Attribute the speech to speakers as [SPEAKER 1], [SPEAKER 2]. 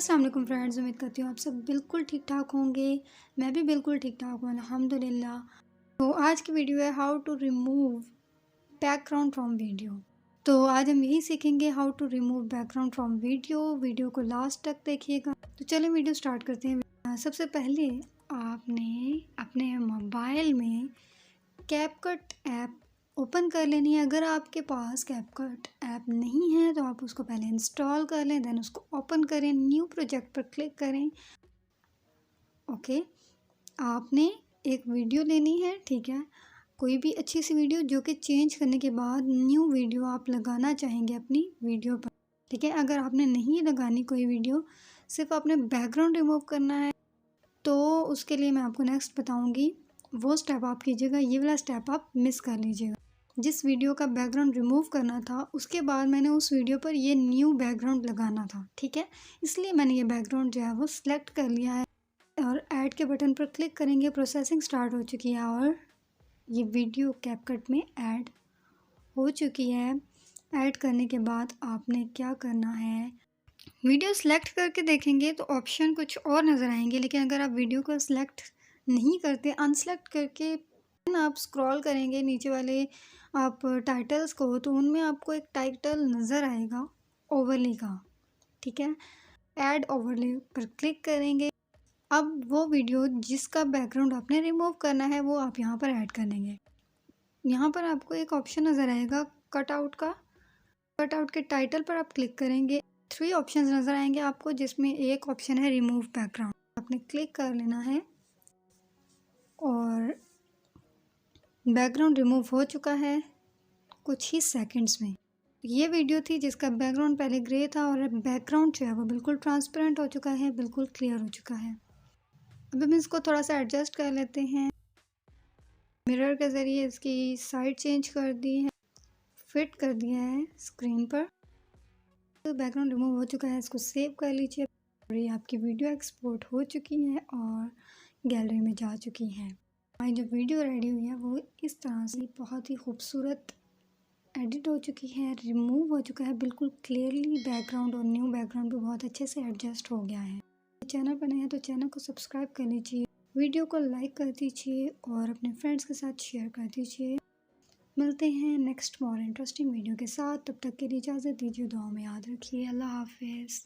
[SPEAKER 1] अस्सलाम वालेकुम फ्रेंड्स, उम्मीद करती हूँ आप सब बिल्कुल ठीक ठाक होंगे। मैं भी बिल्कुल ठीक ठाक हूँ अल्हम्दुलिल्लाह। तो आज की वीडियो है how to remove background from video. तो आज हम यही सीखेंगे how to remove background from video. Video को लास्ट तक देखिएगा। तो चलिए वीडियो स्टार्ट करते हैं। सबसे पहले आपने अपने मोबाइल में कैपकट ऐप ओपन कर लेनी है। अगर आपके पास कैपकट ऐप नहीं है तो आप उसको पहले इंस्टॉल कर लें, देन उसको ओपन करें, न्यू प्रोजेक्ट पर क्लिक करें। ओके, आपने एक वीडियो लेनी है, ठीक है, कोई भी अच्छी सी वीडियो जो कि चेंज करने के बाद न्यू वीडियो आप लगाना चाहेंगे अपनी वीडियो पर, ठीक है। अगर आपने नहीं लगानी कोई वीडियो, सिर्फ आपने बैकग्राउंड रिमूव करना है, तो उसके लिए मैं आपको नेक्स्ट बताऊँगी। वो स्टेप आप कीजिएगा, ये वाला स्टेप आप मिस कर लीजिएगा। जिस वीडियो का बैकग्राउंड रिमूव करना था उसके बाद मैंने उस वीडियो पर ये न्यू बैकग्राउंड लगाना था, ठीक है। इसलिए मैंने ये बैकग्राउंड जो है वो सिलेक्ट कर लिया है और ऐड के बटन पर क्लिक करेंगे। प्रोसेसिंग स्टार्ट हो चुकी है और ये वीडियो कैपकट में ऐड हो चुकी है। ऐड करने के बाद आपने क्या करना है, वीडियो सेलेक्ट करके देखेंगे तो ऑप्शन कुछ और नज़र आएंगे, लेकिन अगर आप वीडियो को सिलेक्ट नहीं करते, अनसेलेक्ट करके आप स्क्रॉल करेंगे नीचे वाले आप टाइटल्स को, तो उनमें आपको एक टाइटल नज़र आएगा ओवरले का, ठीक है। ऐड ओवरले पर क्लिक करेंगे। अब वो वीडियो जिसका बैकग्राउंड आपने रिमूव करना है वो आप यहाँ पर ऐड कर लेंगे। यहाँ पर आपको एक ऑप्शन नज़र आएगा कटआउट का। कटआउट के टाइटल पर आप क्लिक करेंगे। 3 ऑप्शंस नज़र आएंगे आपको, जिसमें एक ऑप्शन है रिमूव बैकग्राउंड। आपने क्लिक कर लेना है और बैकग्राउंड रिमूव हो चुका है कुछ ही सेकंड्स में। ये वीडियो थी जिसका बैकग्राउंड पहले ग्रे था और बैकग्राउंड जो है वो बिल्कुल ट्रांसपेरेंट हो चुका है, बिल्कुल क्लियर हो चुका है। अब हम इसको थोड़ा सा एडजस्ट कर लेते हैं। मिरर के ज़रिए इसकी साइड चेंज कर दी है, फिट कर दिया है स्क्रीन पर। तो बैकग्राउंड रिमूव हो चुका है, इसको सेव कर लीजिए। और ये आपकी वीडियो एक्सपोर्ट हो चुकी है और गैलरी में जा चुकी है। हमारी जो वीडियो रेडी हुई है वो इस तरह से बहुत ही खूबसूरत एडिट हो चुकी है, रिमूव हो चुका है बिल्कुल क्लियरली बैकग्राउंड, और न्यू बैकग्राउंड भी बहुत अच्छे से एडजस्ट हो गया है। चैनल पर नए हैं तो चैनल को सब्सक्राइब कर लीजिए, वीडियो को लाइक कर दीजिए और अपने फ्रेंड्स के साथ शेयर कर दीजिए। मिलते हैं नेक्स्ट मोर इंटरेस्टिंग वीडियो के साथ, तब तक के लिए इजाज़त दीजिए। दुआ में याद रखिए। अल्लाह हाफिज़।